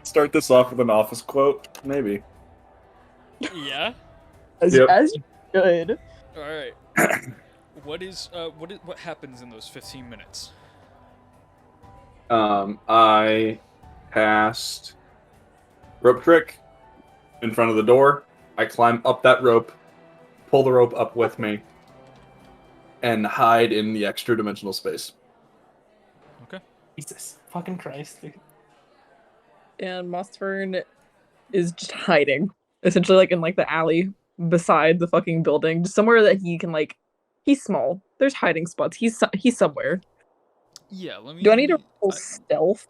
Start this off with an office quote, maybe. Yeah. Yep. As you should. All right. What happens in those 15 minutes? I cast rope trick in front of the door. I climb up that rope, pull the rope up with me, and hide in the extra dimensional space. Okay. Jesus fucking Christ, dude. And Mossfern is just hiding. Essentially like in like the alley beside the fucking building. Just somewhere that he can like he's small. There's hiding spots. He's somewhere. Yeah. Let me. Do I need to roll stealth?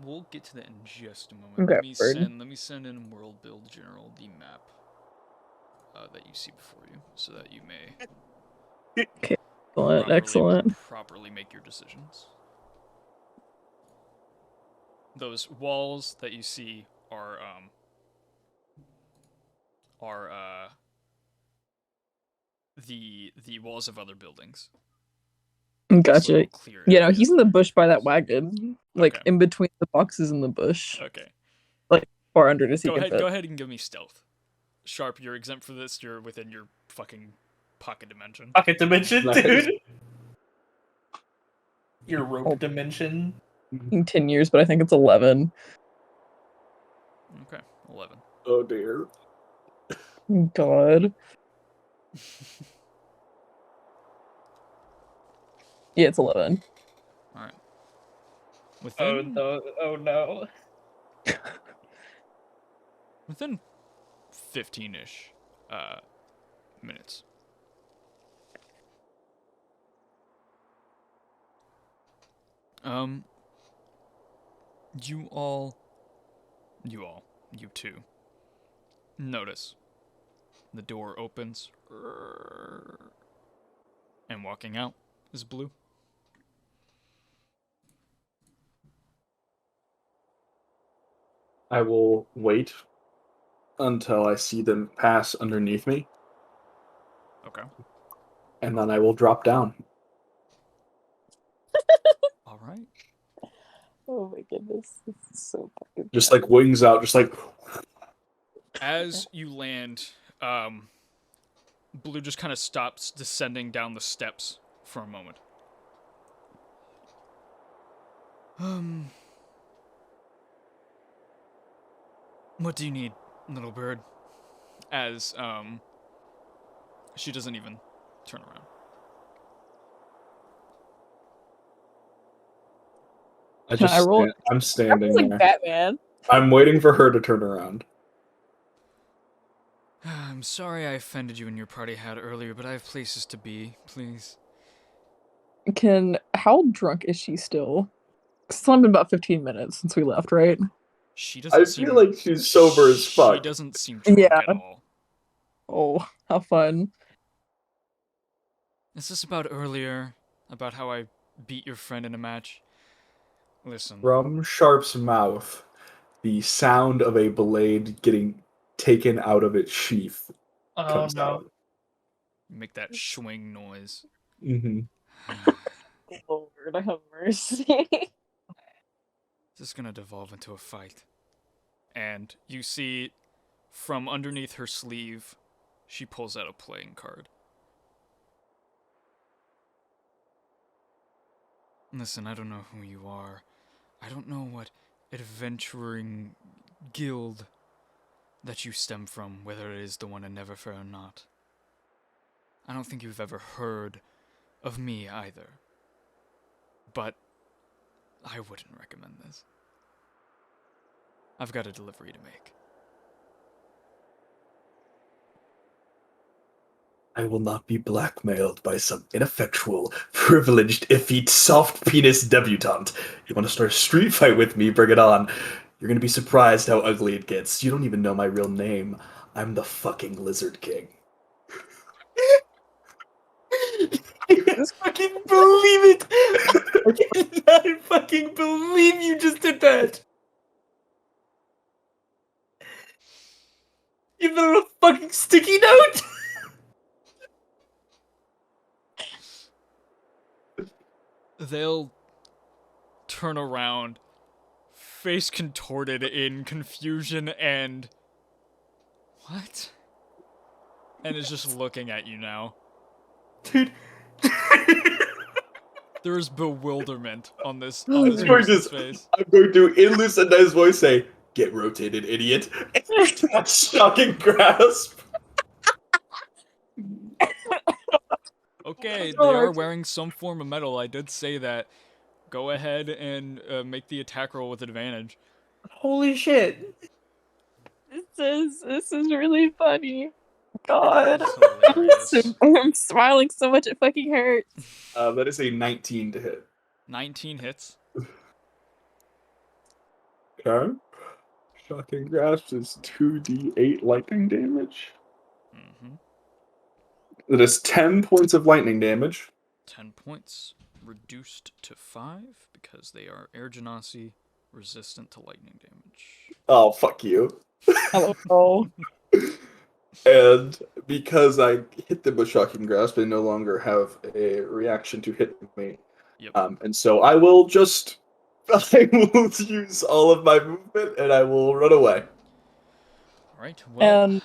We'll get to that in just a moment. Okay, Let me send in World Build General the map that you see before you, so that you may Excellent. properly make your decisions. Those walls that you see are the walls of other buildings. Gotcha. Yeah, no, he's in the bush by that wagon. Like Okay. in between the boxes in the bush. Okay. Like far under to see. Go ahead and give me stealth. Sharp, you're exempt for this. You're within your fucking pocket dimension. Pocket dimension, Nice. dude. Your rope dimension. 10 years, but I think it's 11. Okay, 11. Oh dear. God. Yeah, it's 11. All right. Oh no. Within 15-ish minutes. You two, notice the door opens, and walking out is Blue. I will wait until I see them pass underneath me, Okay. and then I will drop down. All right. Oh my goodness. This is so fucking Just like wings out, just like. As you land, Blue just kind of stops descending down the steps for a moment. What do you need, little bird? As, she doesn't even turn around. I'm standing like there. Batman. I'm waiting for her to turn around. I'm sorry I offended you in your party hat earlier, but I have places to be, please. How drunk is she still? It's only been about 15 minutes since we left, right? She doesn't feel like she's sober as fuck. She doesn't seem drunk at all. Oh, how fun. Is this about earlier? About how I beat your friend in a match? Listen. From Sharp's mouth, the sound of a blade getting taken out of its sheath comes out. Make that swing noise. Mm-hmm. Lord have mercy. This is gonna devolve into a fight. And you see, from underneath her sleeve, she pulls out a playing card. Listen, I don't know who you are. I don't know what adventuring guild that you stem from, whether it is the one in Neverfair or not. I don't think you've ever heard of me either. But I wouldn't recommend this. I've got a delivery to make. I will not be blackmailed by some ineffectual, privileged, effete, soft penis debutante. You want to start a street fight with me? Bring it on. You're gonna be surprised how ugly it gets. You don't even know my real name. I'm the fucking Lizard King. I can't fucking believe it! I cannot fucking believe you just did that! You little fucking sticky note! They'll turn around face contorted in confusion and... What? And is just looking at you now. Dude. There is bewilderment on this I'm going person's to, face. I'm going to, in Lucinda's voice, say, "Get rotated, idiot." That shocking grasp. Okay, they Oh, are wearing some form of metal. I did say that. Go ahead and make the attack roll with advantage. Holy shit. This is really funny. God. That's hilarious. I'm smiling so much it fucking hurts. That is a 19 to hit. 19 hits. Okay. Shocking grasp is 2d8 lightning damage. Mm-hmm. It is 10 points of lightning damage. 10 points. Reduced to 5 because they are air genasi resistant to lightning damage. Oh, fuck you. Hello. And because I hit them with shocking grasp, they no longer have a reaction to hit me. Yep. And so I will just... I will use all of my movement and I will run away. Alright, well...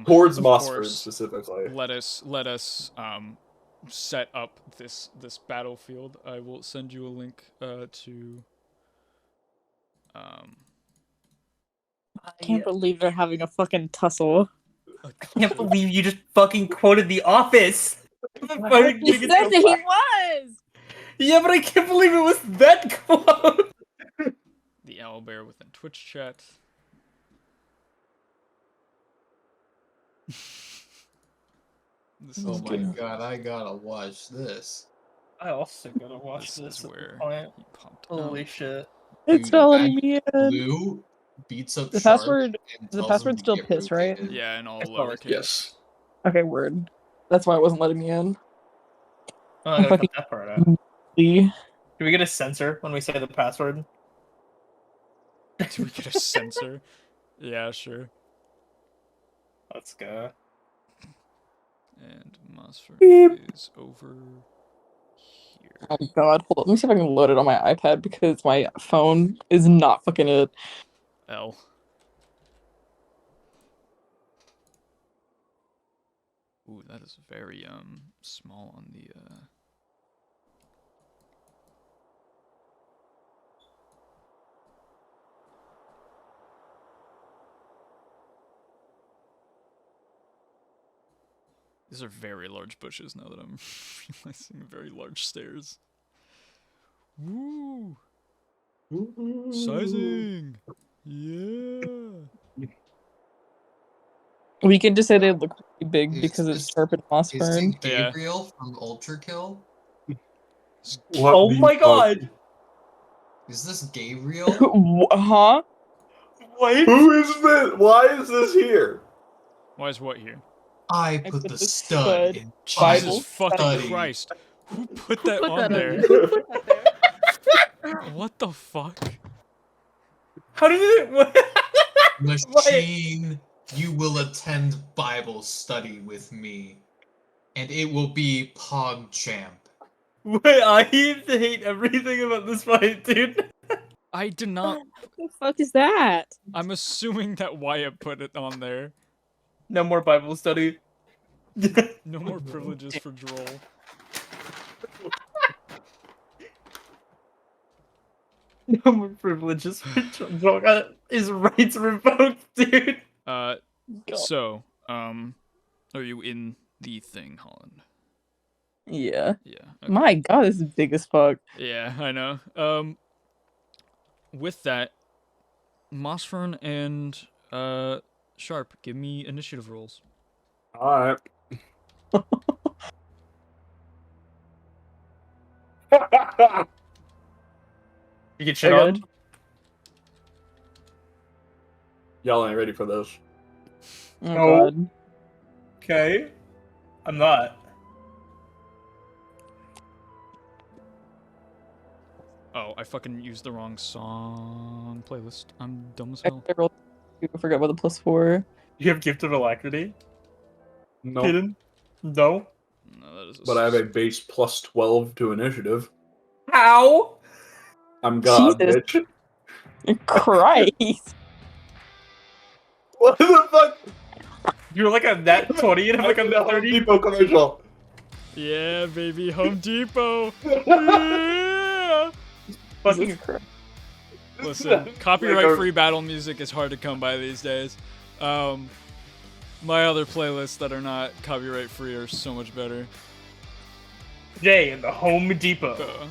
Towards of Mossford, course, specifically. let us set up this battlefield. I will send you a link to I can't believe they're having a fucking tussle. I can't believe you just fucking quoted The Office. He said that he was! Yeah, but I can't believe it was that close. the owlbear within Twitch chat. This Oh is my god, I gotta watch this. I also gotta watch this is this. where he popped Holy out. shit. It's Dude, not imagine letting me in. Blue beats up The Sharp password- and the tells him password's to still get piss, right? rotated. Yeah, in all It's always- lowercase. Yes. Okay, word. That's why it wasn't letting me in. Oh, I gotta Fucking- cut that part out. Lee. Do we get a censor when we say the password? Do we get a sensor? Yeah, sure. Let's go. And Mossford Beep. is over here. Oh god, hold on. Let me see if I can load it on my iPad because my phone is not fucking it. L. Ooh, that is very small on the These are very large bushes now that I'm realizing, very large stairs. Woo! Sizing! Yeah! We can just say they look pretty big Is because it's this- sharp and Is Mossburn. it Gabriel from Ultra Kill? What Oh the my fuck? god! Is this Gabriel? Huh? What? Who is this? Why is this here? Why is what here? I I put put the the stud stud in Bible Jesus Bible fucking study. Christ! Who put that Put on that there? Who put that there? What the fuck? How did it? What? Machine, you will attend Bible study with me. And it will be PogChamp. Wait, I hate everything about this fight, dude. I did not. What the fuck is that? I'm assuming that Wyatt put it on there. No more Bible study. No more privileges for Droll. No more privileges for Joel. Got his rights revoked, dude. God. So, are you in the thing, Holland? Yeah. Yeah. Okay. My god, this is big as fuck. Yeah, I know. With that, Mossfern and Sharp, give me initiative rolls. Alright. You get shit Okay. on? Y'all ain't ready for this. Oh No. god. Okay. I'm not. Oh, I fucking used the wrong song playlist. I'm dumb as hell. I rolled two, I forgot about the +4. You have Gift of Alacrity? No. Hidden? No. No, that is. But I have a base plus 12 to initiative. How? I'm God, Jesus. bitch. Christ. What the fuck? You're like a net 20 and I'm like a net 30. Depot commercial. Yeah, baby, Home Depot. Yeah. Fucking Jesus Christ. Listen, copyright-free battle music is hard to come by these days. My other playlists that are not copyright-free are so much better. Jay in the Home Depot.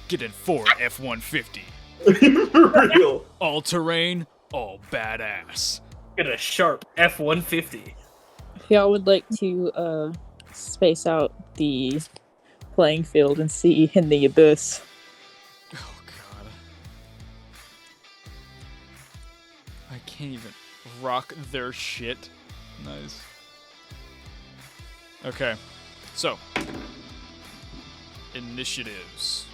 Get in Ford F-150. For real. All-terrain, all badass. Get a sharp F-150. If y'all would like to space out the playing field and see in the abyss. Oh, God. I can't even rock their shit. Nice. Okay. So. Initiatives.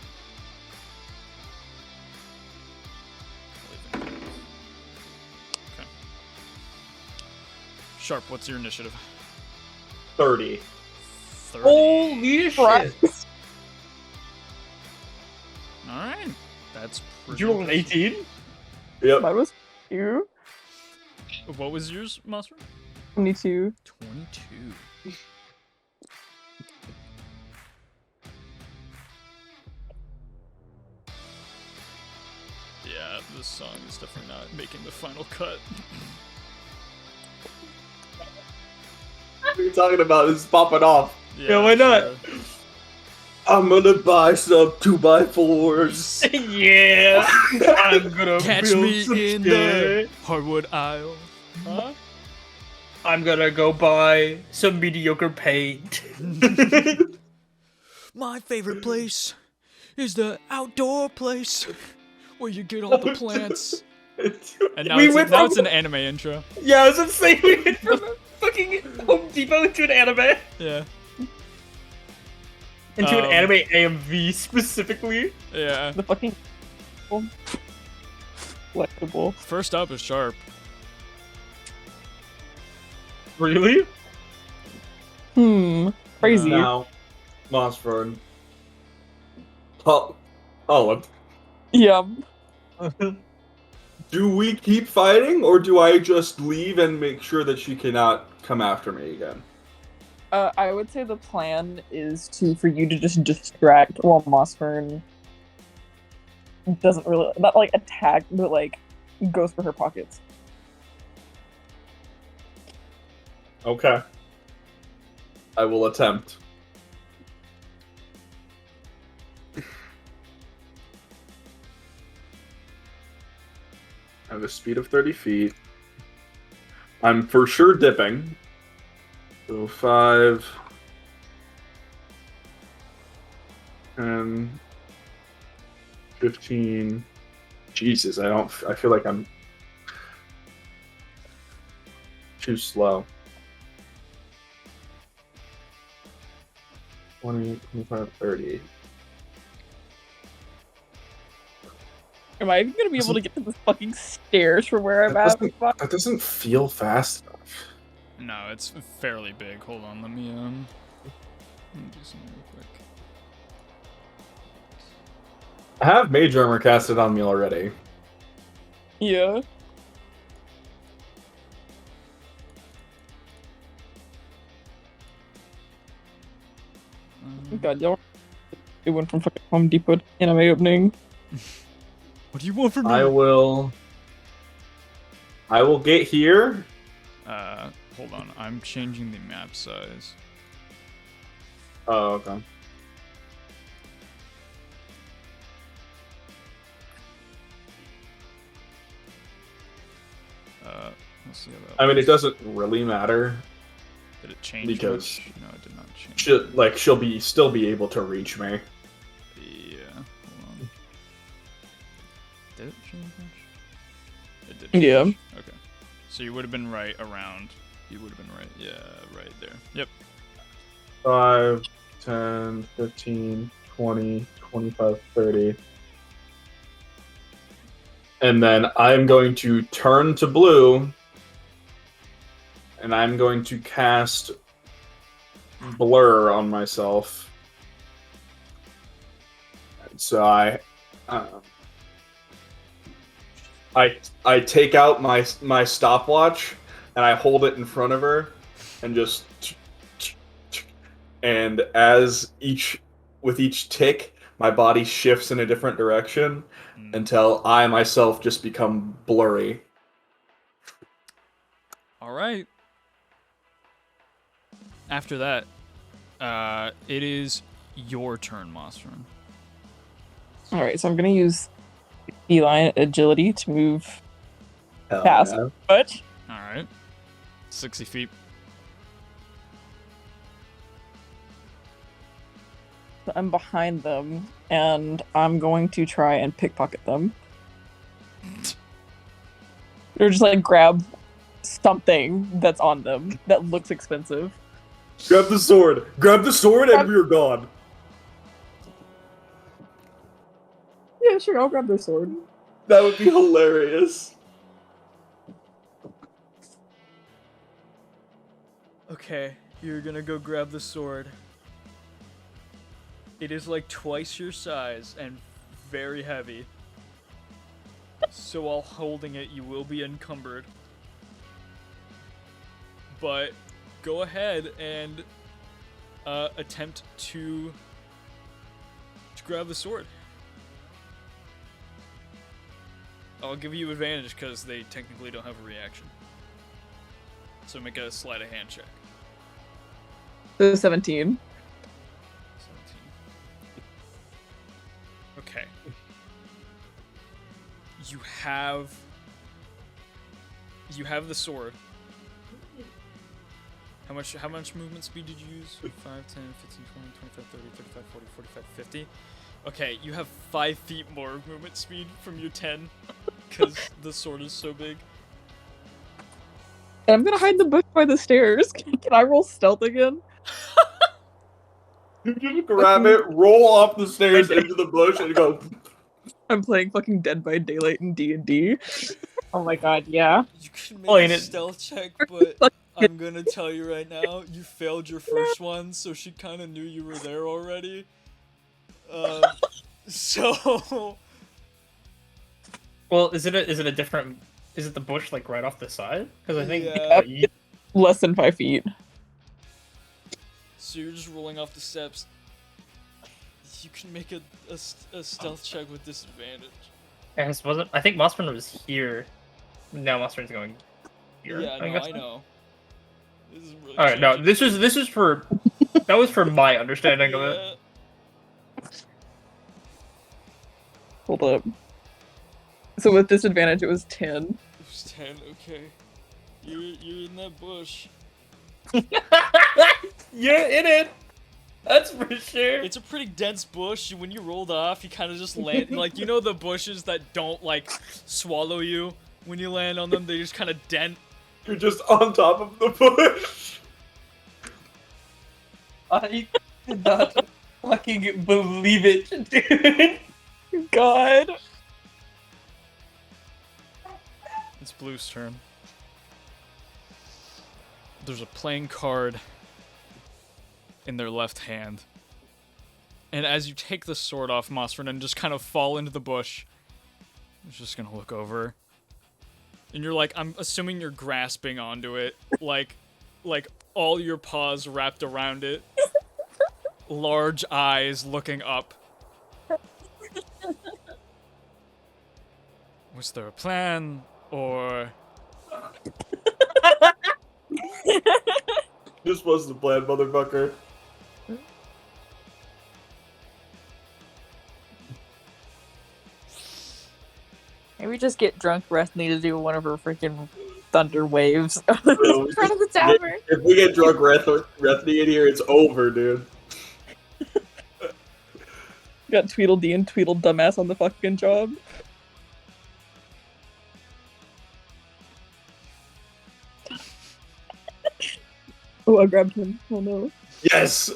Okay. Sharp, what's your initiative? 30. 30. Holy shit. Alright. That's pretty You rolled an 18? Yep. Mine was 2. What was yours, Monster? 22. 22. Yeah, this song is definitely not making the final cut. What are you talking about? This is popping off. Yeah, why not? sure. I'm gonna buy some 2x4s. Yeah. I'm gonna Catch build me some in shit. the hardwood aisle. Huh? I'm gonna go buy some mediocre paint. My favorite place is the outdoor place where you get all the plants. And now, We it's, went now from- it's an anime intro. Yeah, I was gonna say we went from a fucking Home Depot to an anime. Yeah. Into an Um, anime AMV specifically. Yeah. The fucking flexible. First up is Sharp. Really? Crazy. Now, Mossford. Holland. Yeah. Do we keep fighting, or do I just leave and make sure that she cannot come after me again? I would say the plan is for you to just distract while Mossfern doesn't really not like attack, but like goes for her pockets. Okay. I will attempt. I have a speed of 30 feet. I'm for sure dipping. So 5, 10, 15. Jesus, I feel like I'm too slow. 20, 25, 30. Am I even gonna be able to get to the fucking stairs from where I'm at? That doesn't feel fast enough. No, it's fairly big. Hold on, let me do something real quick. I have Mage Armor casted on me already. Yeah. God, y'all. It went from fucking Home Depot to anime opening. What do you want from me? I will get here. Hold on. I'm changing the map size. Oh, okay. Let's see how that I mean, it looks. doesn't really matter. Did it change because- much? No, it did not change. She'll still be able to reach me. Yeah. Hold on. Did it change much? It did. Yeah. Change. Okay. So you would have been right around. You would have been right. Yeah, right there. Yep. 5, 10, 15, 20, 25, 30. And then I'm going to turn to blue. And I'm going to cast Blur on myself. And so I take out my stopwatch and I hold it in front of her and just and with each tick my body shifts in a different direction until I myself just become blurry. All right. After that, it is your turn, Mossrun. All right, so I'm gonna use feline agility to move Hell fast. yeah. But All right. 60 feet. I'm behind them, and I'm going to try and pickpocket them. Or just like grab something that's on them that looks expensive. Grab the sword. Grab the sword and we're gone. Yeah, sure, I'll grab their sword. That would be hilarious. Okay, you're gonna go grab the sword. It is like twice your size and very heavy. So while holding it, you will be encumbered. But go ahead and attempt to grab the sword. I'll give you advantage because they technically don't have a reaction. So make a sleight of hand check. So 17. 17. Okay. You have the sword. How much movement speed did you use? 5, 10, 15, 20, 25, 30, 35, 40, 45, 50. Okay, you have 5 feet more movement speed from your 10 because the sword is so big. And I'm gonna hide in the bush by the stairs. Can I roll stealth again? You just grab it, roll off the stairs into the bush, and go. I'm playing fucking Dead by Daylight in D&D. Oh my god, yeah. You can make Playing a it. stealth check, but I'm gonna tell you right now, you failed your first one, so she kind of knew you were there already. So Well, is it a different? Is it the bush like right off the side? Because I think Yeah. Less than 5 feet. So you're just rolling off the steps. You can make a stealth check with disadvantage. I think Mossman was here. Now Mossman's going here. Yeah, no, guess. I know. This is really All right, no, changing. this is for that was for my understanding of it. Yeah. Hold up. So with disadvantage, it was 10. It was 10, okay. You're in that bush. You're in it. That's for sure. It's a pretty dense bush. When you rolled off, you kind of just land like, you know, the bushes that don't like swallow you when you land on them. They just kind of dent. You're just on top of the bush. I did not fucking believe it, dude. God. It's Blue's turn. There's a playing card in their left hand. And as you take the sword off, Mossford, and just kind of fall into the bush, he's just gonna look over. And you're like, I'm assuming you're grasping onto it, like all your paws wrapped around it. Large eyes looking up. Was there a plan, or... This was the plan, motherfucker. Maybe just get drunk Bethany to do one of her freaking thunder waves. Bro, in front of the tower. If we get drunk Rethny in here, it's over, dude. Got Tweedledee and Tweedledumbass on the fucking job. Oh, I grabbed him. Oh no. Yes!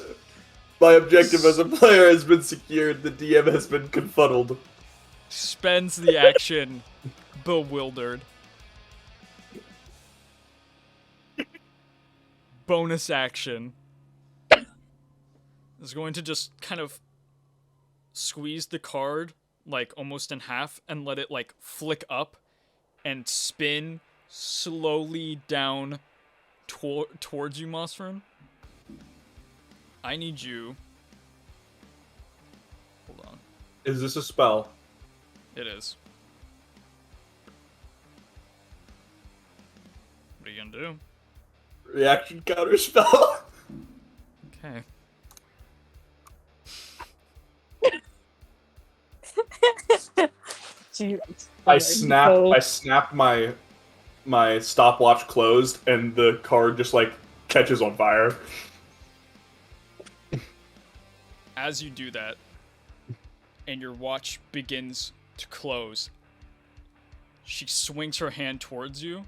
My objective as a player has been secured. The DM has been confuddled. Spends the action bewildered. Bonus action is going to just kind of squeeze the card like almost in half and let it like flick up and spin slowly down towards you, Mossfern. I need you. Hold on. Is this a spell? It is. What are you gonna do? Reaction counter spell. Okay. I snap my stopwatch closed, and the card just like catches on fire. As you do that, and your watch begins to close, she swings her hand towards you,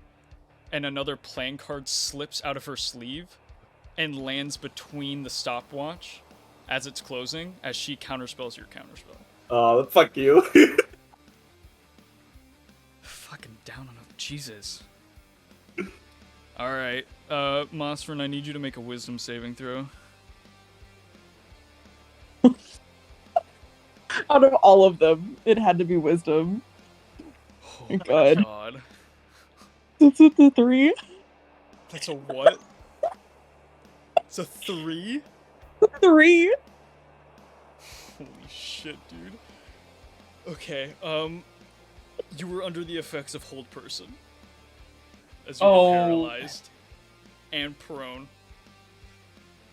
and another playing card slips out of her sleeve and lands between the stopwatch as it's closing, as she counterspells your counterspell. Oh, fuck you. Fucking down on a... Jesus. Alright, Mossfern, I need you to make a wisdom saving throw. Out of all of them, it had to be wisdom. Oh my God. God. That's a 3. That's a what? It's a 3? 3. Holy shit, dude. Okay, you were under the effects of hold person. As you were paralyzed. And prone.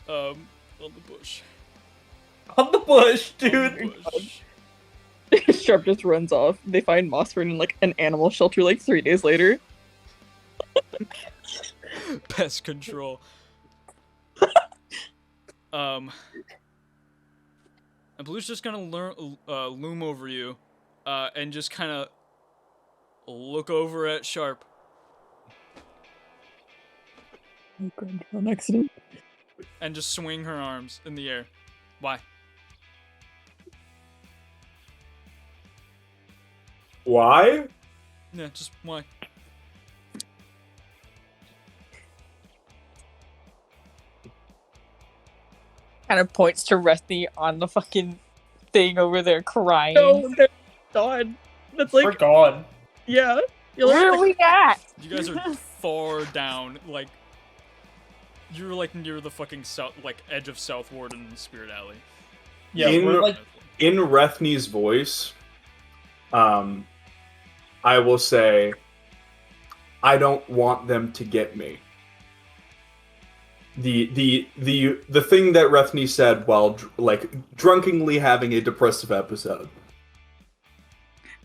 On the bush. On the bush, dude. On the bush. Sharp just runs off. They find Mossfern in like an animal shelter like 3 days later. Pest control. And Blue's just gonna loom over you, and just kind of look over at Sharp. Oh god, on accident. And just swing her arms in the air. Why? Why? Yeah, just why? Kind of points to Rusty on the fucking thing over there crying. No, they're gone. That's like, We're gone. yeah. You're Where like, are we at? You guys are far down, like you're like near the fucking south, like edge of South Ward and Spirit Alley. Yeah, In- we're like In Rethny's voice, I will say, I don't want them to get me. The thing that Rethny said while drunkenly having a depressive episode.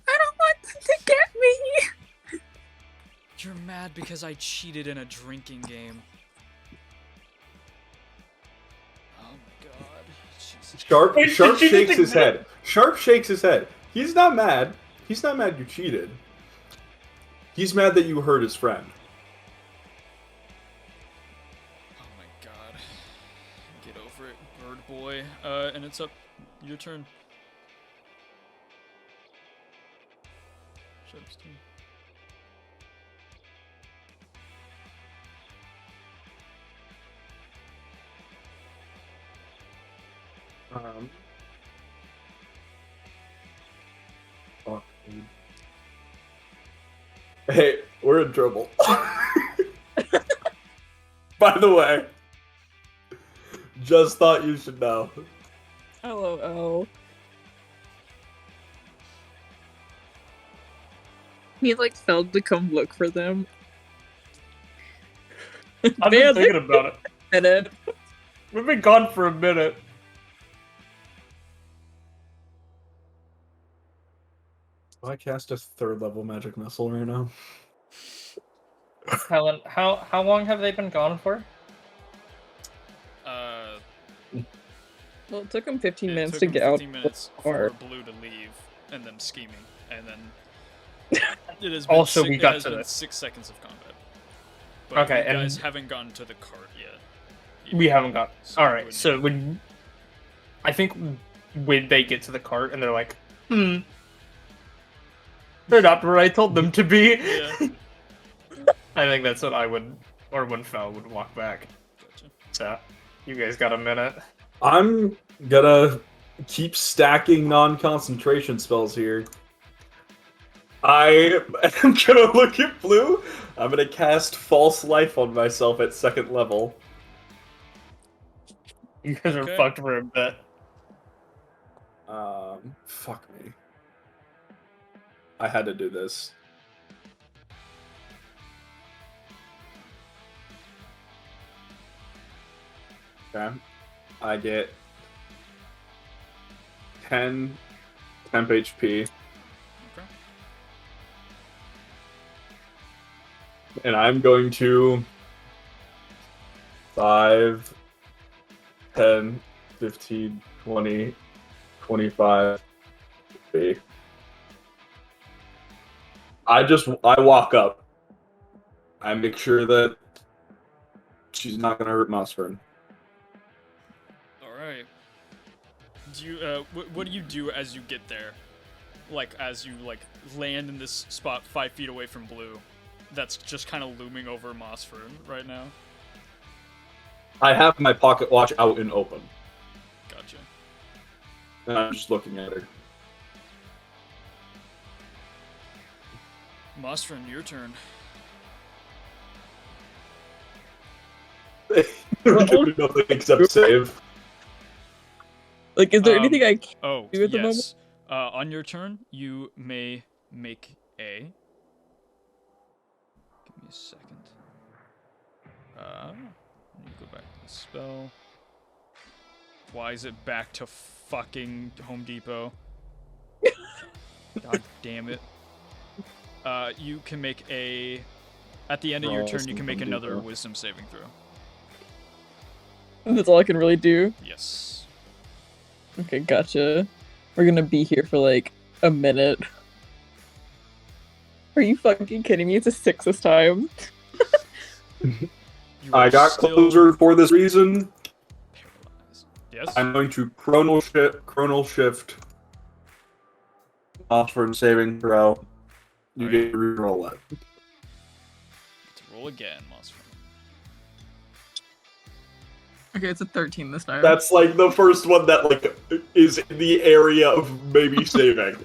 I don't want them to get me. You're mad because I cheated in a drinking game. Oh my god. Jesus. Sharp Wait, Sharp did you shakes think his that- head. Sharp shakes his head. He's not mad. He's not mad you cheated. He's mad that you hurt his friend. Oh my god. Get over it, bird boy. And it's up. Your turn. Sharp's turn. Fuck, dude. Hey, we're in trouble. By the way, just thought you should know. LOL. He like fell to come look for them. I've Man, been thinking about it. And then We've been gone for a minute. Do I cast a 3rd level magic missile right now? Helen, how long have they been gone for? well, it took him 15 It minutes took to him get out. 15 minutes or- for Blue to leave, and them scheming, and then it has been Also, six, we it got has to been this. 6 seconds of combat. But Okay, you guys and- haven't gotten to the cart yet. We haven't got. So All it right, would- so when I think when they get to the cart and they're like, they're not where I told them to be. Yeah. I think that's what I would, or when Fel would walk back. Gotcha. So, you guys got a minute. I'm gonna keep stacking non-concentration spells here. I am gonna look at Blue. I'm gonna cast False Life on myself at 2nd level. You guys are Okay. fucked for a bit. Fuck me. I had to do this. Okay. I get 10 temp HP, Okay. and I'm going to 5, 10, 15, 20, 25. I walk up. I make sure that she's not gonna hurt Mossfern. All right. Do you what do you do as you get there? Like as you land in this spot 5 feet away from Blue, that's just kind of looming over Mossfern right now. I have my pocket watch out and open, Gotcha. and I'm just looking at her. Mossfern, your turn. Nothing except save. Like, is there anything I can Oh, do at the moment? yes. On your turn, you may make a. Give me a second. Let me go back to the spell. Why is it back to fucking Home Depot? God damn it. You can make a. At the end of your Oh, turn, you can make Home another Depot. Wisdom saving throw. That's all I can really do. Yes. Okay, gotcha. We're gonna be here for like a minute. Are you fucking kidding me? It's a 6 this time. You I are got still closer for this reason. paralyzed. Yes. I'm going to chronal shift. Mossfern saving throw. You Alright. get to reroll it. To roll again, Mossfern. Okay, it's a 13 this time. That's like the first one that like is in the area of maybe saving.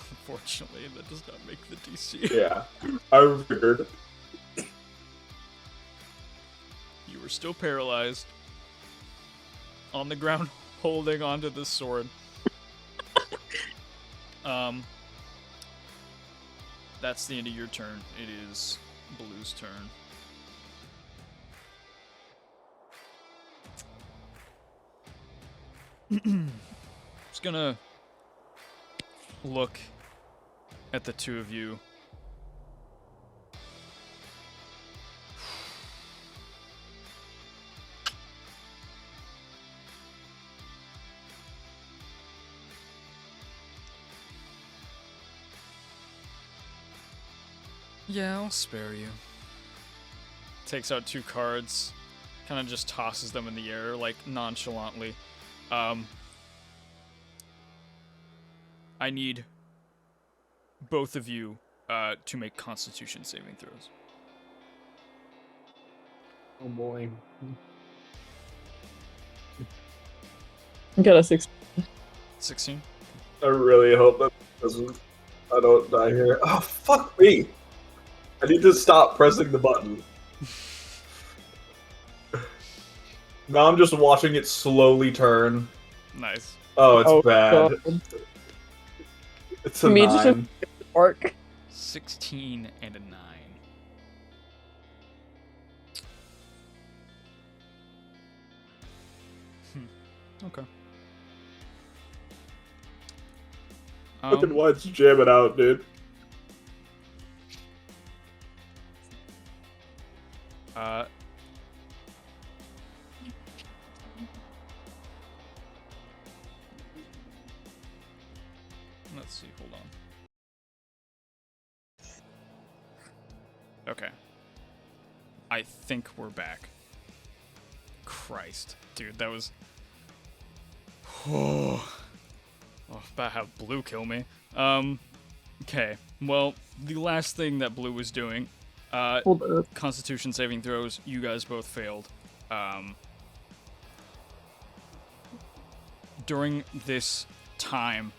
Unfortunately, that does not make the DC. Yeah, I figured. You were still paralyzed. On the ground, holding onto the sword. That's the end of your turn. It is Blue's turn. Just gonna look at the two of you. Yeah, I'll spare you. Takes out 2 cards, kind of just tosses them in the air, like, nonchalantly. I need both of you to make Constitution saving throws. Oh boy. Got a 6. 16? I really hope that I don't die here. Oh, fuck me! I need to stop pressing the button. Now I'm just watching it slowly turn. Nice. Oh, it's bad. God. It's a Me just 9. Arc. 16 and a 9. Okay. Fucking what's jamming out, dude? Let's see, hold on. Okay. I think we're back. Christ. Dude, that was... Oh, about to have Blue kill me. Okay. Well, the last thing that Blue was doing, Hold up. Constitution saving throws, you guys both failed. During this time,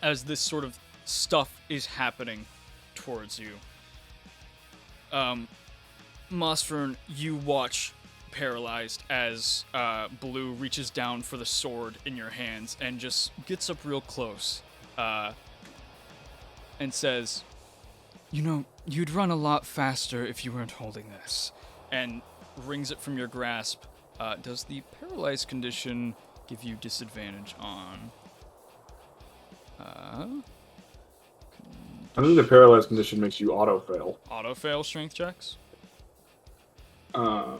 as this sort of stuff is happening towards you. Mossfern, you watch paralyzed as Blue reaches down for the sword in your hands and just gets up real close and says, "You know, you'd run a lot faster if you weren't holding this," and wrings it from your grasp. Does the paralyzed condition give you disadvantage on? I think the paralyzed condition makes you auto-fail. Auto-fail strength checks? Let's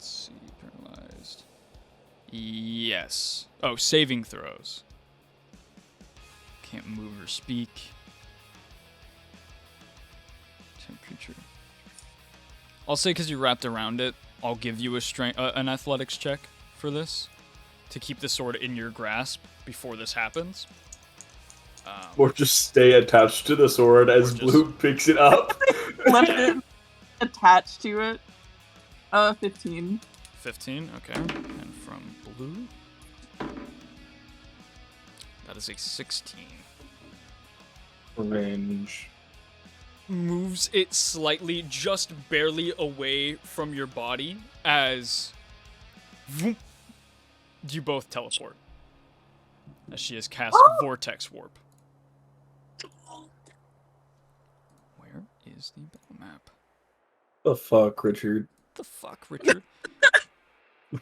see, paralyzed. Yes. Oh, saving throws. Can't move or speak. Temperature. I'll say because you're wrapped around it, I'll give you an athletics check for this to keep the sword in your grasp before this happens. Or just stay attached to the sword as Blue picks it up. Left it attached to it. 15. 15, okay. And from Blue, that is a 16. Range. Moves it slightly, just barely away from your body as you both teleport. As she has cast Vortex Warp. Where is the battle map? The fuck, Richard? The fuck, Richard? 5,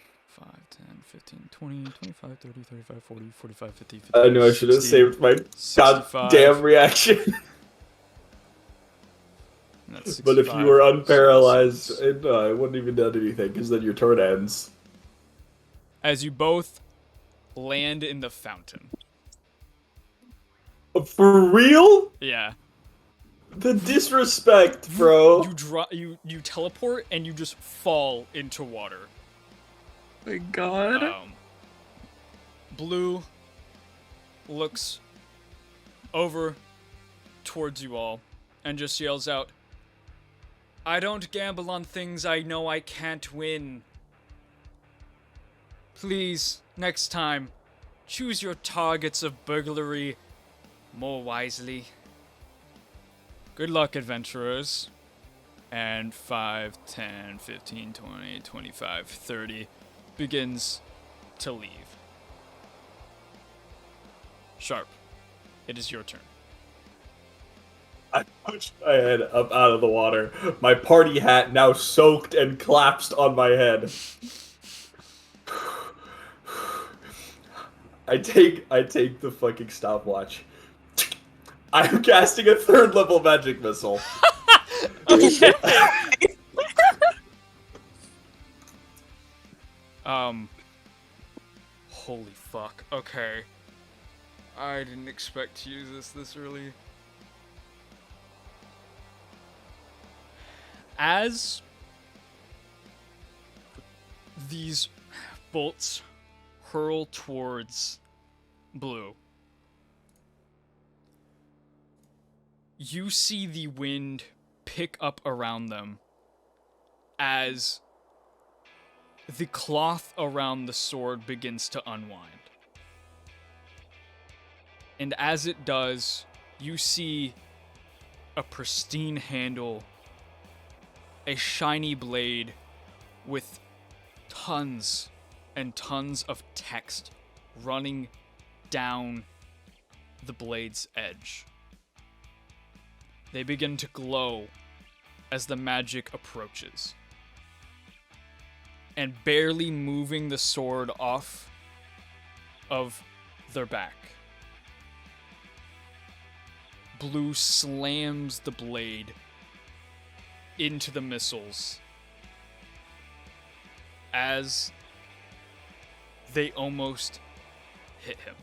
10, 15, 20, 25, 30, 35, 40, 45, 50, 50. I knew I should have 60, saved my 65. goddamn reaction. But if you were unparalyzed, I wouldn't even done anything, because then your turn ends. As you both land in the fountain. For real? Yeah. The disrespect, bro. You teleport and you just fall into water. My god. Blue looks over towards you all and just yells out, "I don't gamble on things I know I can't win. Please, next time, choose your targets of burglary more wisely. Good luck, adventurers." And 5, 10, 15, 20, 25, 30 begins to leave. Sharp, it is your turn. I pushed my head up out of the water. My party hat now soaked and collapsed on my head. I take the fucking stopwatch. I'm casting a 3rd level magic missile. Okay. Holy fuck. Okay. I didn't expect to use this early. As these bolts hurl towards Blue, you see the wind pick up around them as the cloth around the sword begins to unwind. And as it does, you see a pristine handle, a shiny blade with tons and tons of text running down the blade's edge. They begin to glow as the magic approaches. And barely moving the sword off of their back, Blue slams the blade into the missiles as they almost hit him.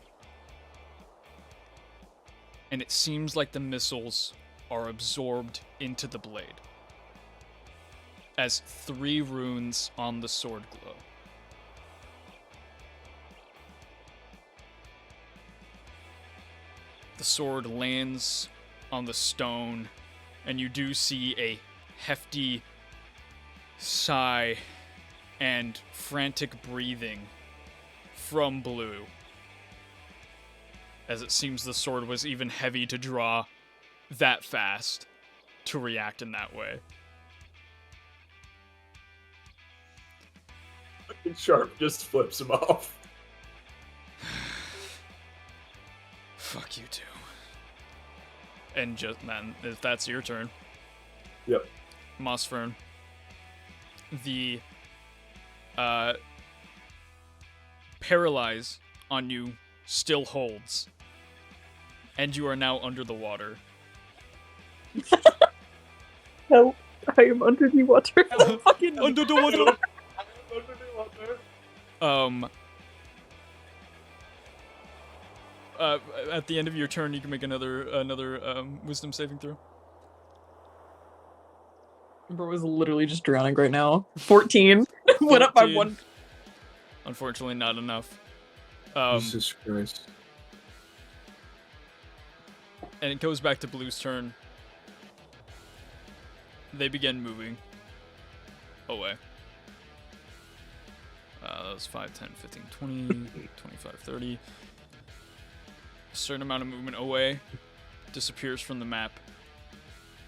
And it seems like the missiles are absorbed into the blade as 3 runes on the sword glow. The sword lands on the stone, and you do see a hefty sigh and frantic breathing from Blue. As it seems the sword was even heavy to draw that fast to react in that way. Sharp just flips him off. Fuck you two. And just then, if that's your turn. Yep. Mossfern. The paralyze on you still holds. And you are now under the water. Help! I am under the water. Fucking under the water. At the end of your turn, you can make another wisdom saving throw. Bro is literally just drowning right now. 14. Went up by 14. 1. Unfortunately, not enough. Jesus Christ. And it goes back to Blue's turn. They begin moving away. That was 5, 10, 15, 20, 25, 30. A certain amount of movement away. Disappears from the map.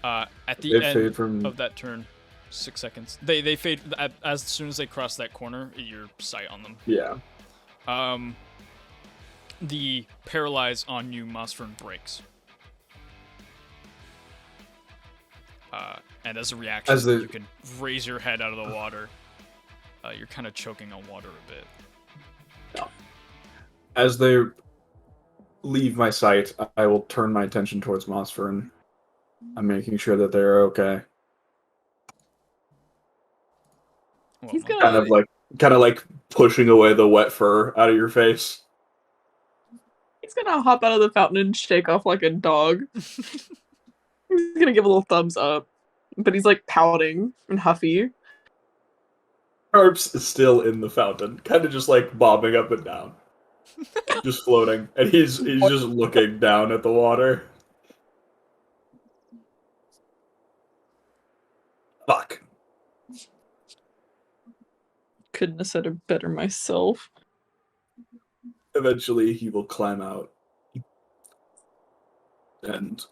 At the They end fade from- of that turn, 6 seconds. They fade as soon as they cross that corner. Your sight on them. Yeah. The paralyze on you, Mossfern breaks. And as a reaction, you can raise your head out of the water. You're kind of choking on water a bit. As they leave my sight, I will turn my attention towards Mossfern. I'm making sure that they're okay. Well, He's Mon- gonna- Kind of like pushing away the wet fur out of your face. He's gonna hop out of the fountain and shake off like a dog. He's gonna give a little thumbs up. But he's like pouting and huffy. Sharp's still in the fountain, kind of just like bobbing up and down. Just floating. And he's just looking down at the water. Fuck. Couldn't have said it better myself. Eventually he will climb out. And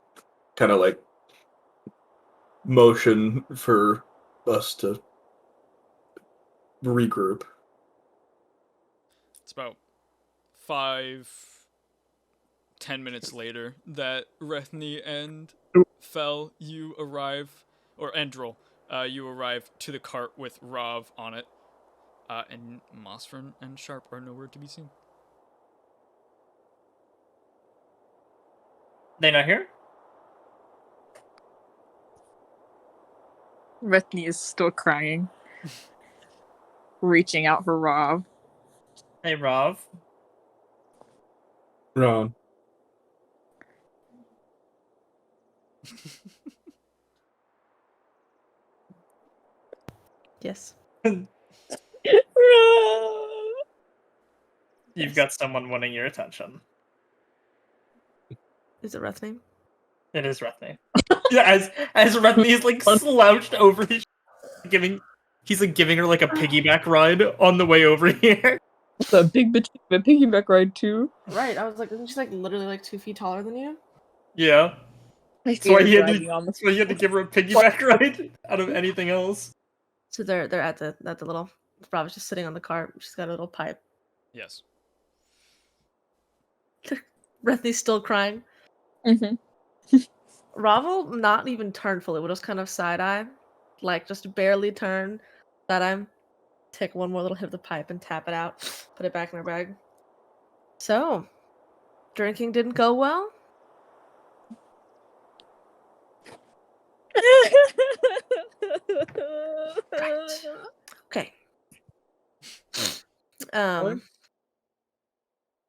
kind of like motion for us to regroup. It's about 5, 10 minutes later that Rethny and Fel, you arrive, or Endril, you arrive to the cart with Rav on it, and Mossfern and Sharp are nowhere to be seen. They not here? Rethny is still crying. Reaching out for Rob. Hey, Rav. Ron. Yes. You've got someone wanting your attention. Is it Rethny? It is Rethny. Yeah, as Rethny is like slouched over his he's like giving her like a piggyback ride on the way over here. It's a big bitch a piggyback ride too. Right, I was like, isn't she like literally like 2 feet taller than you? Yeah. I That's why fear he had driving to, on the that's why he had to give her a piggyback ride out of anything else. So they're at the little. Bravo's just sitting on the cart. She's got a little pipe. Yes. Rethny's still crying. Mm-hmm. Ravel not even turned fully, but just kind of side eye, like just barely turn. That I'm take one more little hit of the pipe and tap it out, put it back in her bag. So, drinking didn't go well. Okay.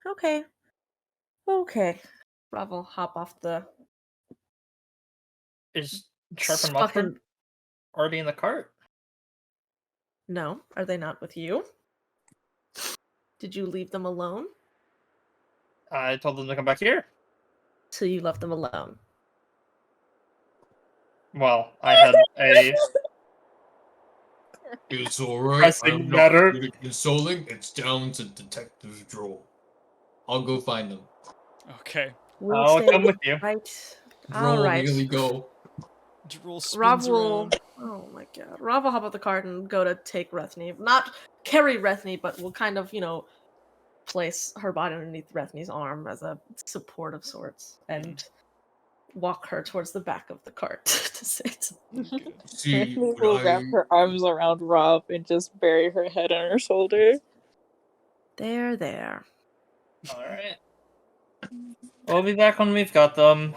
Okay. Okay. Ravel, hop off the Is Sharp and fucking. Mothman already in the cart? No, are they not with you? Did you leave them alone? I told them to come back here. So you left them alone. Well, I had a It's alright. Pressing I'm not matter. good at consoling. It's down to Detective Droll. I'll go find them. Okay. We'll I'll stay come with you. right. All Droll, right. really go. Drool Rob spins will. around. Oh my god. Rob will hop out the cart and go to take Rethne. Not carry Rethne, but will kind of, place her body underneath Rethne's arm as a support of sorts and walk her towards the back of the cart to sit. Good. See, Rethne when will wrap her arms around Rob and just bury her head on her shoulder. There. Alright. We'll be back when we've got them.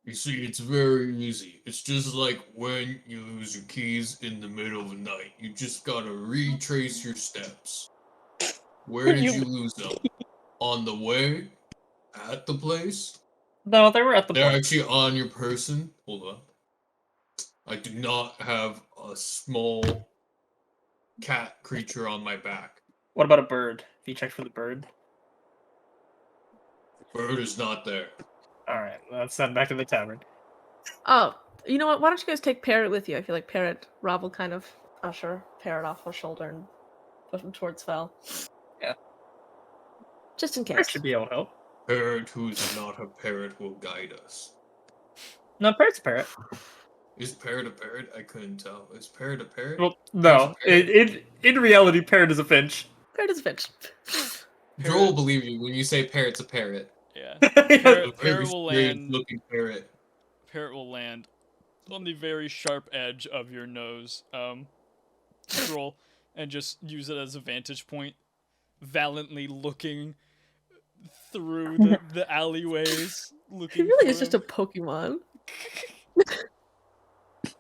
You see, it's very easy. It's just like when you lose your keys in the middle of the night. You just gotta retrace your steps. Where did you lose them? On the way? At the place? No, they were at the They're place. actually on your person. Hold on. I do not have a small cat creature on my back. What about a bird? Have you checked for the bird? Bird is not there. Alright, let's send back to the tavern. Oh, you know what? Why don't you guys take Parrot with you? I feel like Rob will kind of usher Parrot off her shoulder and push him towards Fel. Yeah. Just in Bird case. should be able to help. Parrot who's not a parrot will guide us. No, parrot's a parrot. Is parrot a parrot? I couldn't tell. Is parrot a parrot? Well, no. In reality, parrot is a finch. Parrot is a finch. Joel will believe you when you say parrot's a parrot. Yeah. A very Parrot will strange land. looking parrot. Parrot will land on the very sharp edge of your nose, Drool, and just use it as a vantage point, valiantly looking through the alleyways, looking. He really for is just him. a Pokemon. Choo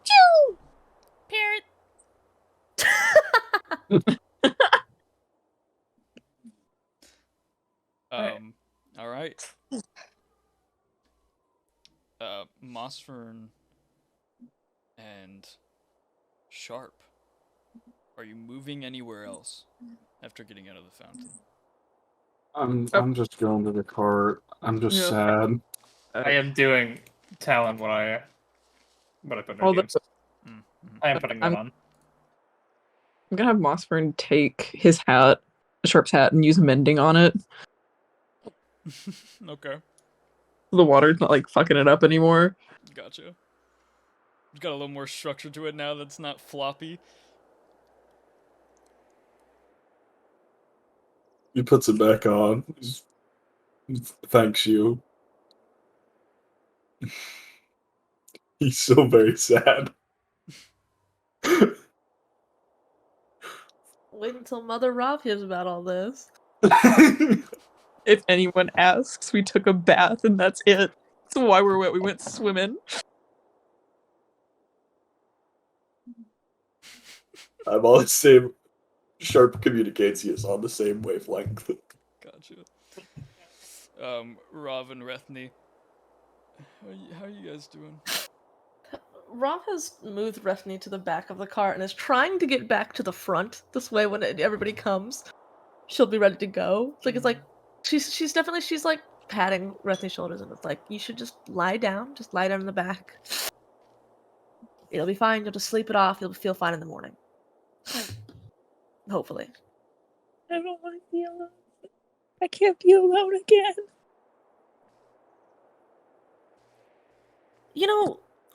choo! Parrot. All right. Mossfern and Sharp, are you moving anywhere else after getting out of the fountain? I'm just going to the cart. I'm just Yeah. sad. I am doing Talon what I put in All our the- games. I am putting that I'm on. I'm gonna have Mossfern take his hat, Sharp's hat, and use mending on it. Okay, The water's not like fucking it up anymore. gotcha. It's got a little more structure to it now that's not floppy. He puts it back on. Thanks you. He's so very sad. Wait until Mother Rob hears about all this. If anyone asks, we took a bath and that's it. That's why we're wet. We went swimming. I'm on the same. Sharp communicates he is on the same wavelength. Gotcha. Rav and Rethny, how are you guys doing? Rob has moved Rethne to the back of the cart and is trying to get back to the front. This way, when everybody comes, she'll be ready to go. It's like she's definitely like patting Rethne's shoulders and it's like you should just lie down in the back. It'll be fine. You'll just sleep it off. You'll feel fine in the morning. Hopefully. I don't want to be alone. I can't be alone again.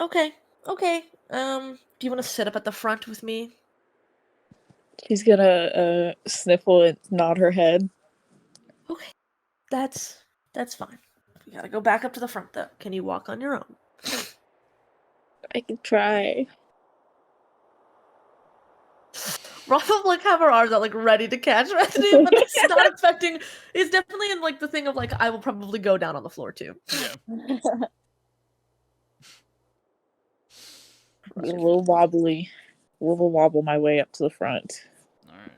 Okay. Do you want to sit up at the front with me? She's gonna sniffle and nod her head. Okay. That's fine. We gotta go back up to the front though. Can you walk on your own? I can try. Rob will have her arms out ready to catch Rethne, but it's not expecting. It's definitely in the thing of I will probably go down on the floor too. Yeah. A little wobbly. Wibble wobble my way up to the front. All right.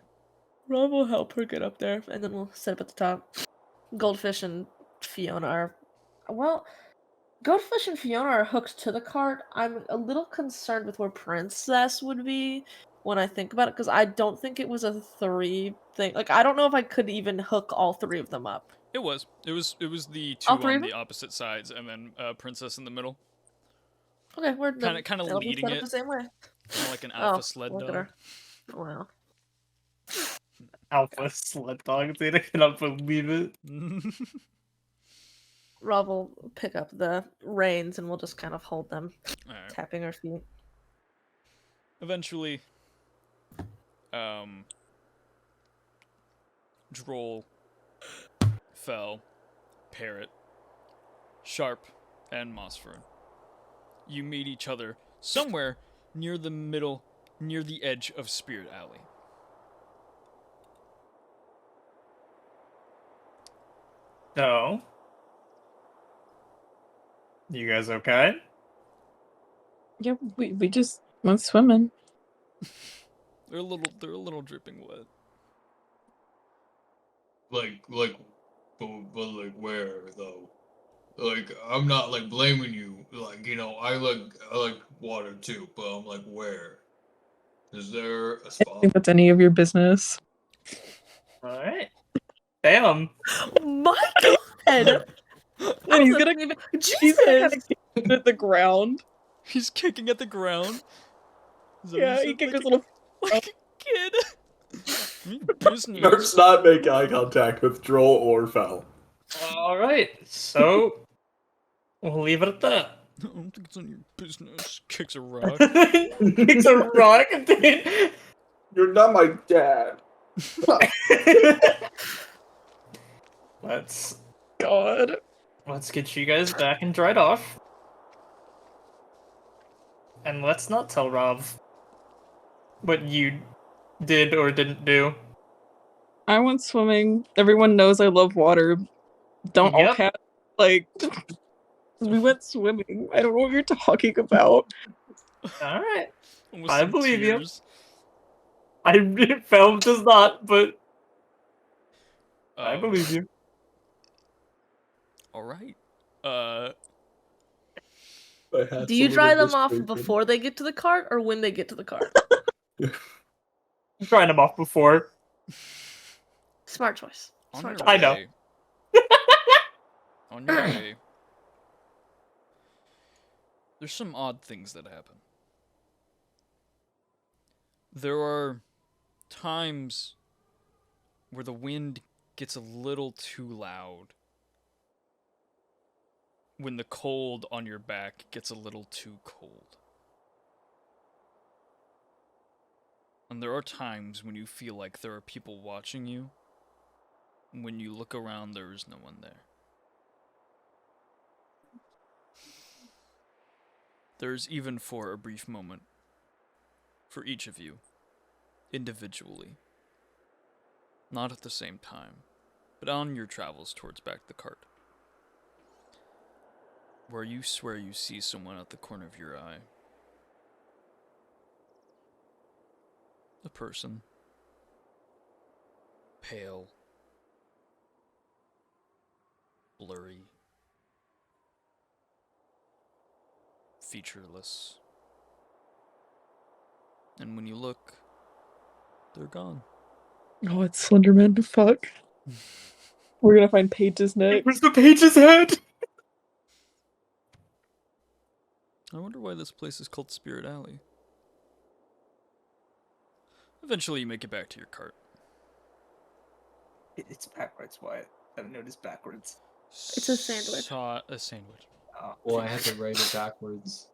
Rob will help her get up there, and then we'll sit up at the top. Goldfish and Fiona are. Well, Goldfish and Fiona are hooked to the cart. I'm a little concerned with where Princess would be when I think about it, because I don't think it was a 3 thing. I don't know if I could even hook all 3 of them up. It was the two All three on of the them? opposite sides, and then Princess in the middle. Okay, we're Kinda they'll be leading set up it. the same way. More like an alpha Oh, sled look at dog. her. Wow. Alpha sled dog, dude. I cannot believe it. Rob will pick up the reins and we'll just kind of hold them, Alright. tapping our feet. Eventually, Droll, Fell, Parrot, Sharp, and Mossfern. You meet each other somewhere near the middle, near the edge of Spirit Alley. So, you guys okay? Yeah, we just went swimming. They're a little dripping wet. Like, but like where though? Like, I'm not like blaming you. Like, you know, I like water too, but I'm like, where? Is there a I don't spot? think that's any of your business. Alright. Damn. My God! And he's gonna Jesus! kind of kick at the ground. He's kicking at the ground. Is that what Yeah, you he said? kicked his Like little. like a kid. Business. Nerf's not make eye contact with Droll or Fel. Alright, so we'll leave it at that. I don't think it's on your business. Kicks a rock. It's a rock, dude. You're not my dad. Let's God. get you guys back and dried off. And let's not tell Rob what you did or didn't do. I went swimming. Everyone knows I love water. Don't all Yep. cat like. We went swimming. I don't know what you're talking about. Alright. Almost I in believe you. tears. Film does not, but I believe you. Alright. Do you dry them off before they get to the cart or when they get to the cart? I'm trying them off before. Smart choice. On Smart your choice. I know. way- On your way, there's some odd things that happen. There are times where the wind gets a little too loud. When the cold on your back gets a little too cold. And there are times when you feel like there are people watching you. When you look around, there is no one there. There's even for a brief moment, for each of you, individually. Not at the same time, but on your travels towards back the cart. Where you swear you see someone at the corner of your eye. A person. Pale. Blurry. Featureless. And when you look, they're gone. Oh, it's Slenderman. Fuck. We're gonna find Paige's next. Where's the page's head? I wonder why this place is called Spirit Alley. Eventually you make it back to your cart. It's backwards, Wyatt. I've noticed backwards. It's a sandwich. A sandwich. Oh. Well, I had to write it backwards.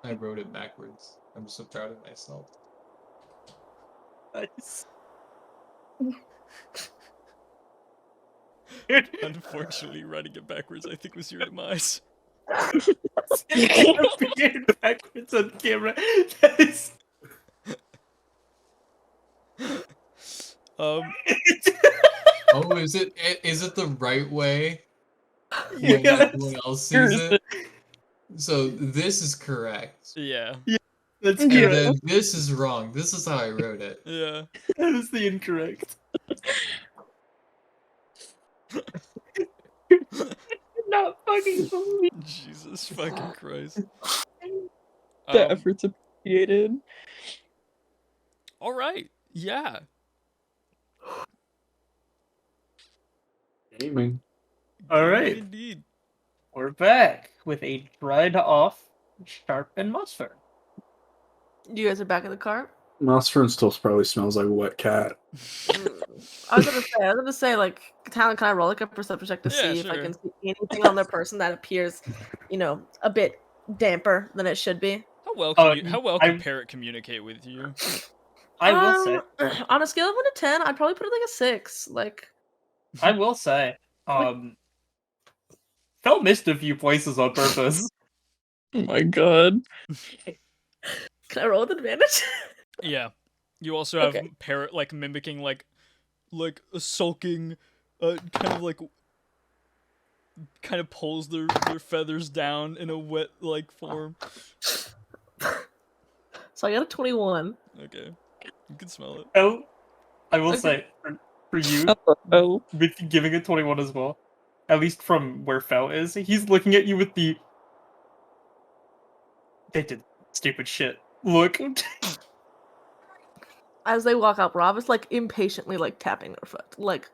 I wrote it backwards. I'm so proud of myself. Nice. Unfortunately, writing it backwards, I think, was your demise. Beard backwards on camera. That is... Oh, is it the right way? When Yes. everyone else sees it? So this is correct. Yeah. That's And correct. then this is wrong. This is how I wrote it. Yeah. That is the incorrect. Not fucking believe. Jesus fucking Christ. The effort's appreciated. Alright. Yeah. Gaming. Alright. Indeed. We're back with a dried off Sharp and Mossfern. You guys are back in the car. Mossfern still probably smells like a wet cat. I was gonna say, like, Talon, can I roll like a perception check to Yeah, see if I sure. can see anything on their person that appears, a bit damper than it should be. How well can I- Parrot communicate with you? I will say. On a scale of 1 to 10, I'd probably put it like a 6. Like, I will say. Fel missed a few places on purpose. Oh my god. can I roll with advantage? Yeah. You also have Okay. Parrot like mimicking like a sulking, kind of pulls their feathers down in a wet like form. So I got a 21. Okay, you can smell it. Oh, I will Okay. say for you, Oh. with giving a 21 as well, at least from where Fel is, he's looking at you with the they did stupid shit. Look. As they walk up, Rob is like impatiently like tapping their foot. Like,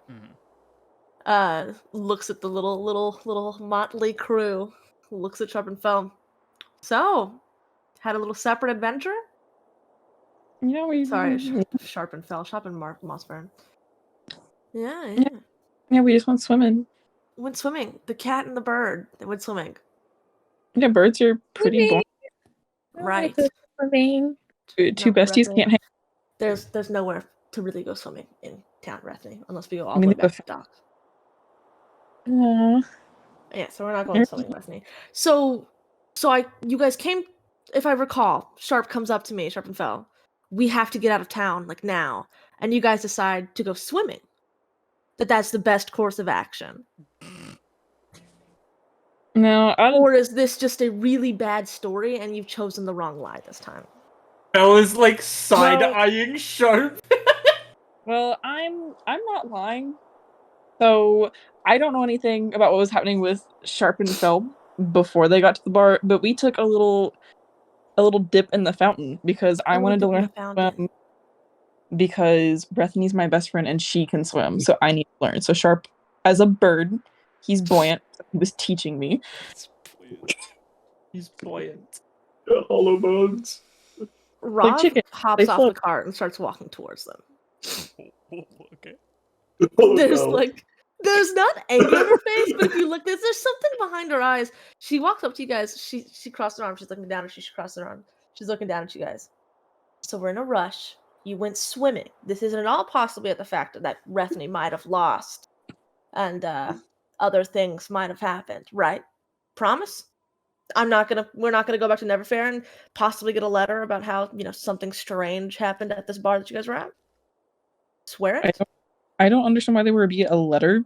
looks at the little motley crew. Looks at Sharp and Fel. So, had a little separate adventure? Yeah, we Sorry, Sharp and Fel. Sharp and Mossburn. Yeah. Yeah, we just went swimming. Went swimming. The cat and the bird. They went swimming. Yeah, birds are pretty boring. Right. Swimming. Two besties Rethany. can't hang. There's nowhere to really go swimming in town, Rethany, unless we go all I the mean, way they back have to the dock. Aw. Yeah, so we're not going swimming, Rethany. So you guys came, if I recall, Sharp comes up to me, Sharp and Fel. We have to get out of town, like now. And you guys decide to go swimming. That's the best course of action. No, Or is this just a really bad story and you've chosen the wrong lie this time? Fel is like side-eyeing Sharp. well, I'm not lying. So I don't know anything about what was happening with Sharp and Fel before they got to the bar, but we took a little dip in the fountain because I wanted to learn how to swim because Bethany's my best friend and she can swim, so I need to learn. So Sharp, as a bird, he's buoyant. So he was teaching me. He's buoyant. Hollow bones. Rob chicken, hops they off float. the cart and starts walking towards them. Okay. Oh, There's no. there's not anger on her face, but if you look, there's something behind her eyes. She walks up to you guys. She crossed her arms. She's looking down, and she crossed her arm. She's looking down at you guys. So we're in a rush. You went swimming. This isn't at all possibly at the fact that Rethany might have lost, and other things might have happened. Right? Promise? We're not gonna go back to Neverfair and possibly get a letter about how something strange happened at this bar that you guys were at. Swear it. I don't understand why there would be a letter.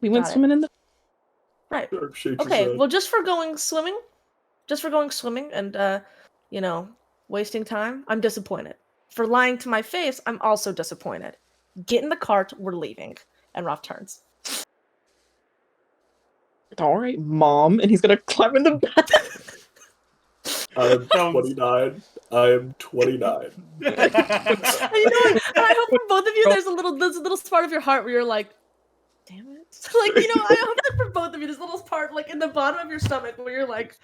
We went Got it. swimming in the. Right. Sharp shakes his Okay. head. Well, just for going swimming and wasting time, I'm disappointed. For lying to my face, I'm also disappointed. Get in the cart. We're leaving. And Roth turns. All right, Mom, and he's gonna climb in the back. I am 29. I am 29. And you know what? And I hope for both of you, there's a little part of your heart where you're like, damn it. Like, I hope that for both of you, there's a little part like in the bottom of your stomach where you're like,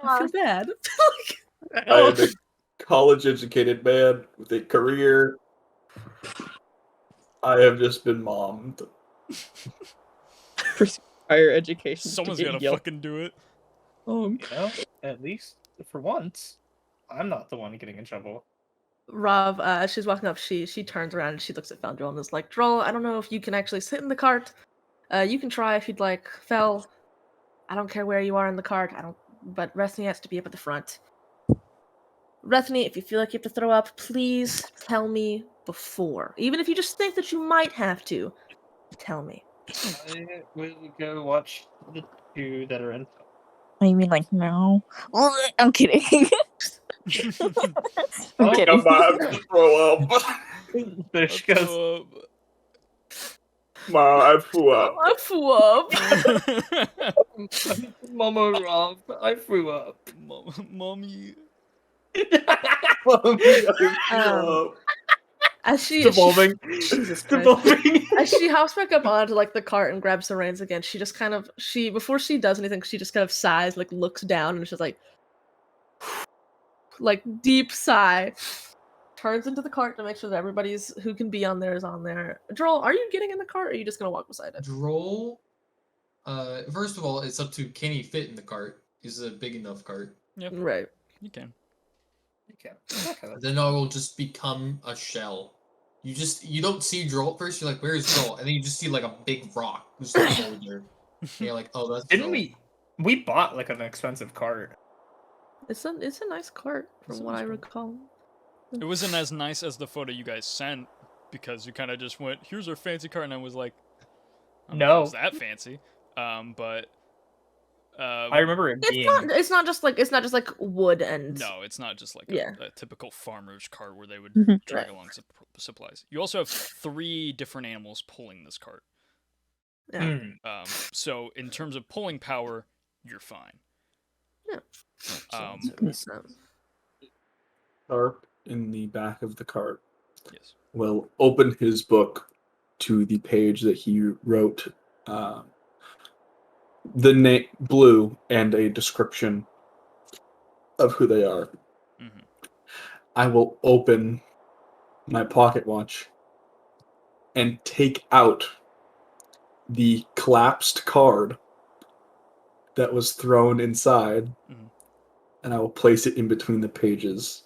I feel bad. I am a college-educated man with a career. I have just been mommed. Pursue higher education. Someone's to get gotta yelled. fucking do it. At least for once, I'm not the one getting in trouble. Rob, as she's walking up, she turns around and she looks at Fel and is like, Droll, I don't know if you can actually sit in the cart. You can try if you'd like. Fel, I don't care where you are in the cart. But Rethany has to be up at the front. Rethany, if you feel like you have to throw up, please tell me before. Even if you just think that you might have to, tell me. I will go watch the two that are in. Oh, you mean like no? I'm kidding. I'm kidding. I'm about to throw up. Fish goes. Mom, I threw up. I flew up. Mama Rob, I threw up. Mommy. Mommy, I threw up. As she Devolving. Jesus Christ. Devolving. As she hops back up onto like the cart and grabs the reins again, she just kind of before she does anything, she just kind of sighs, like looks down, and she's like deep sigh. Turns into the cart to make sure that everybody's who can be on there is on there. Droll, are you getting in the cart, or are you just gonna walk beside it? Droll. First of all, it's up to can he fit in the cart? Is it a big enough cart? Yep, Right. you can. Okay. Then I will just become a shell. You don't see Droll at first. You're like, where is Droll? And then you just see like a big rock just like over there. And you're like, oh, that's Didn't Droll. we bought like an expensive cart? It's a nice cart from what I recall. It wasn't as nice as the photo you guys sent because you kind of just went, "Here's our fancy cart," and I was like, I don't know if No. it was that fancy. But I remember it being. It's not just like wood and no, it's not just like Yeah. a typical farmer's cart where they would Mhm. drag along supplies. You also have 3 different animals pulling this cart. Yeah. So in terms of pulling power, you're fine. Yeah. Um, Sharp in the back of the cart yes. will open his book to the page that he wrote the name Blue and a description of who they are. Mhm. I will open my pocket watch and take out the collapsed card that was thrown inside, Mhm. and I will place it in between the pages.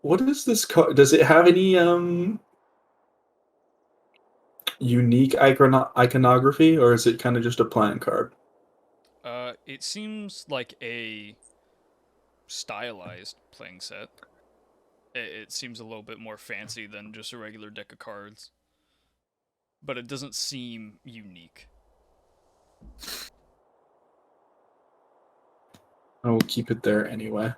What is this card? Does it have any unique iconography, or is it kind of just a playing card? It seems like a stylized playing set. It seems a little bit more fancy than just a regular deck of cards. But it doesn't seem unique. I will keep it there anyway.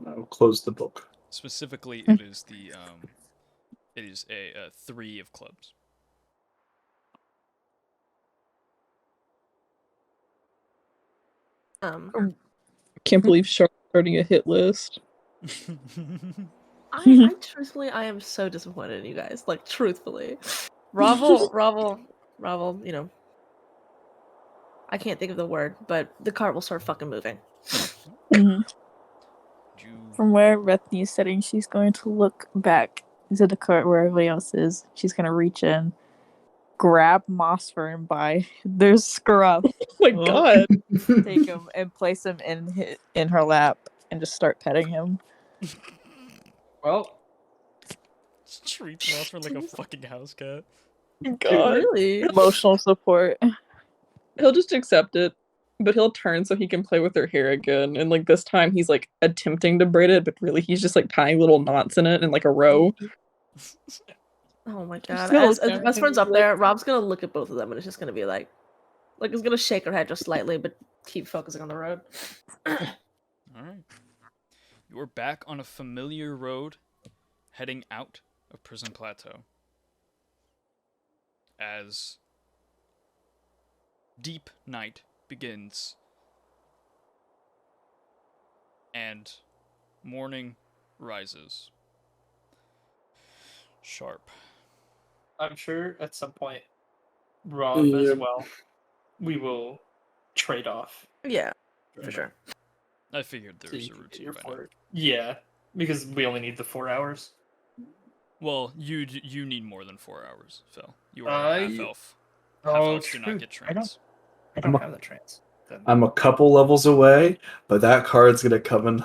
I will close the book. Specifically, it is a 3 of clubs. Can't believe Sharp starting a hit list. I truthfully, I am so disappointed in you guys. Like, truthfully. Ravel, you know. I can't think of the word, but the cart will start fucking moving. Mhm. You- From where Bethany is sitting, she's going to look back into the cart where everybody else is. She's going to reach in, grab Mossfern by their scruff, Oh my god. take him, and place him in her lap, and just start petting him. Well, treats Mossford like a fucking house cat. God. Really? Emotional support. He'll just accept it, but he'll turn so he can play with her hair again. And like this time he's like attempting to braid it, but really he's just like tying little knots in it in like a row. Oh my god. gonna As look down best and friends be up like- there, Rob's gonna look at both of them and it's just gonna be like it's gonna shake her head just slightly, but keep focusing on the road. Alright. You're back on a familiar road, heading out of Prison Plateau. As deep night begins, and morning rises. Sharp. I'm sure at some point, Rob Yeah. as well, we will trade off. Yeah, for sure. I figured there So was you a can get routine your by now. 4. Yeah, because we only need the 4 hours. Well, you need more than 4 hours, Phil. You are I- a half elf. Half Oh, elves do not true. get I trains. don't have the trans. Then. I'm a couple levels away, but that card's gonna come in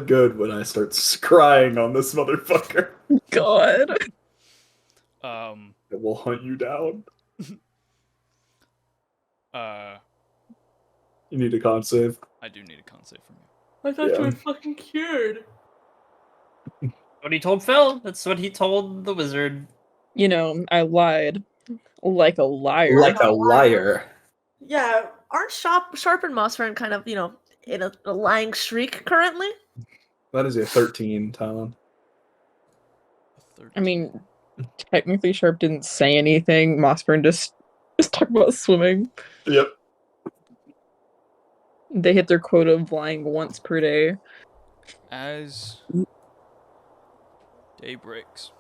good when I start crying on this motherfucker. God. It will hunt you down. You need a con save. I do need a con save from you. I thought Yeah. you were fucking cured. What he told Phil. That's what he told the wizard. You know, I lied. Like a liar. Like a liar. Yeah, aren't Sharp and Mossfern kind of, in a lying streak currently? That is a 13, Talon. I mean, technically Sharp didn't say anything. Mossburn just talked about swimming. Yep. They hit their quota of lying once per day. As Day breaks.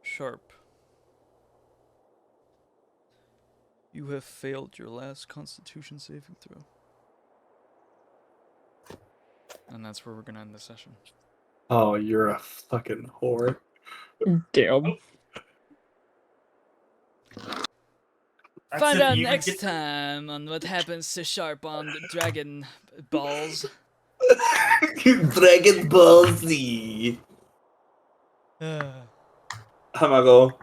Sharp. You have failed your last Constitution saving throw. And that's where we're gonna end the session. Oh, you're a fucking whore. Damn. That's Find it, out you next get- time on what happens to Sharp on Dragon Balls. Dragon Ball Z. I'm gonna go.